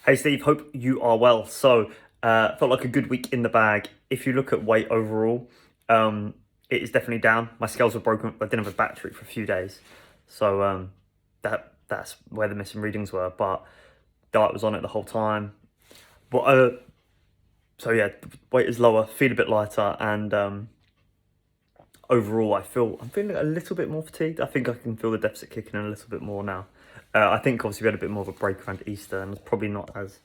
Hey Steve, hope you are well. Felt like a good week in the bag. If you look at weight overall, it is definitely down. My scales were broken. I didn't have a battery for a few days, so that's where the missing readings were. But diet was on it the whole time. But so yeah, weight is lower, feel a bit lighter, and overall I'm feeling a little bit more fatigued. I think I can feel the deficit kicking in a little bit more now. I think obviously we had a bit more of a break around Easter, and it's probably not as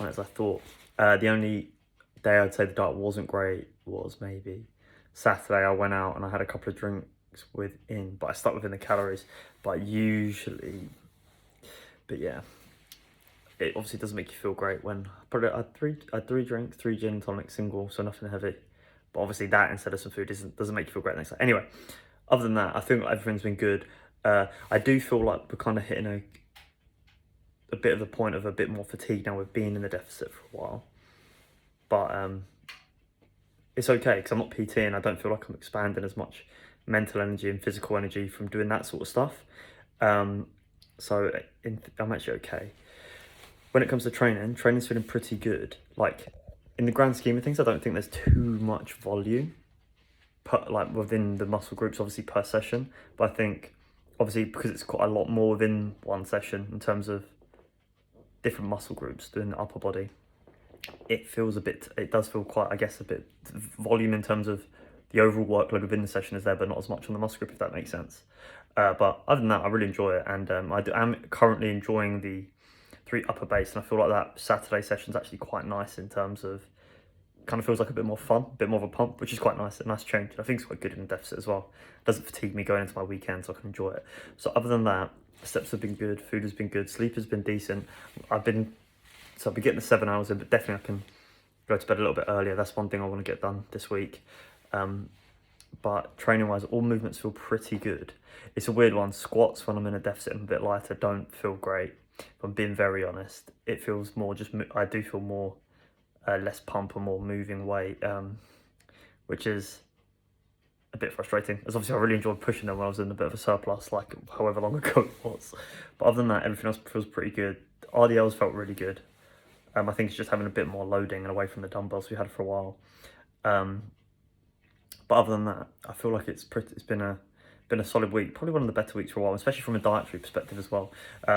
as I thought. The only day I'd say the diet wasn't great was maybe Saturday. I went out and I had a couple of drinks but I stuck within the calories. But usually, but yeah, it obviously doesn't make you feel great when I had three drinks, three gin and tonic single, so nothing heavy. But obviously that instead of some food doesn't make you feel great next day. Anyway, other than that, I think everything's been good. I do feel like we're kind of hitting a bit of the point of a bit more fatigue now with being in the deficit for a while. But it's okay because I'm not PTing. I don't feel like I'm expanding as much mental energy and physical energy from doing that sort of stuff. I'm actually okay. When it comes to training's feeling pretty good. Like, in the grand scheme of things, I don't think there's too much volume within the muscle groups, obviously per session. But I think obviously because it's quite a lot more within one session in terms of different muscle groups doing the upper body, it does feel quite, I guess, a bit volume in terms of the overall workload within the session is there, but not as much on the muscle group, if that makes sense. But other than that, I really enjoy it, and I'm currently enjoying the 3 upper base, and I feel like that Saturday session is actually quite nice in terms of, kind of feels like a bit more fun, a bit more of a pump, which is quite nice, a nice change. I think it's quite good in the deficit as well. It doesn't fatigue me going into my weekend, so I can enjoy it. So other than that, steps have been good, food has been good, sleep has been decent. I've been getting the 7 hours in, but definitely I can go to bed a little bit earlier. That's one thing I want to get done this week. But training wise, all movements feel pretty good. It's a weird one. Squats, when I'm in a deficit and a bit lighter, don't feel great. If I'm being very honest, it feels more I do feel more less pump and more moving weight, which is a bit frustrating, as obviously I really enjoyed pushing them when I was in a bit of a surplus, like however long ago it was. But other than that, everything else feels pretty good. RDLs felt really good. I think it's just having a bit more loading and away from the dumbbells we had for a while. But other than that, I feel like it's been a solid week, probably one of the better weeks for a while, especially from a dietary perspective as well.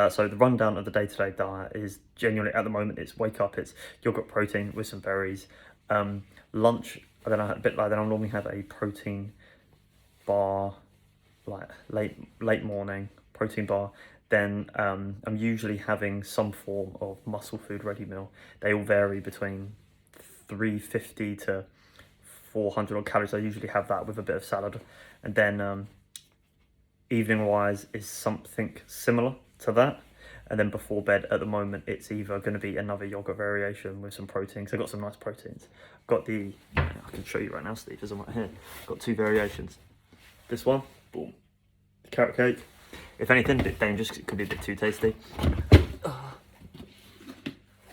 So the rundown of the day-to-day diet is genuinely, at the moment, it's wake up, it's yogurt protein with some berries. Lunch, then I had a bit like, then I'll normally have a protein bar, like late morning protein bar. Then I'm usually having some form of muscle food ready meal. They all vary between 350 to 400 odd calories. I usually have that with a bit of salad. And then evening wise is something similar to that. And then before bed, at the moment, it's either going to be another yogurt variation with some proteins. I've got some nice proteins. I can show you right now, Steve, as I'm right here. I've got 2 variations. This one, boom, carrot cake. If anything, a bit dangerous because it could be a bit too tasty.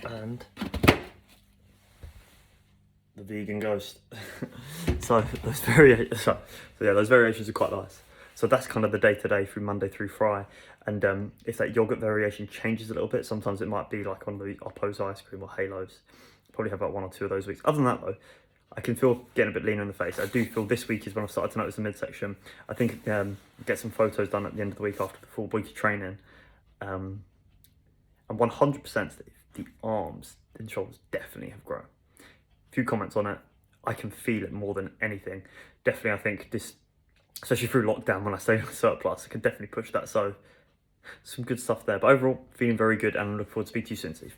And the vegan ghost. So those variations are quite nice. So that's kind of the day-to-day through Monday through Friday. And if that yogurt variation changes a little bit, sometimes it might be like on the Oppo's ice cream or Halos. Probably have about 1 or 2 of those weeks. Other than that though, I can feel getting a bit leaner in the face. I do feel this week is when I've started to notice the midsection. I think get some photos done at the end of the week after the full week of training. And 100% the arms and shoulders definitely have grown. A few comments on it. I can feel it more than anything. Definitely, I think this, especially through lockdown when I stay in surplus, I can definitely push that. So some good stuff there. But overall, feeling very good, and I look forward to speaking to you soon, Steve.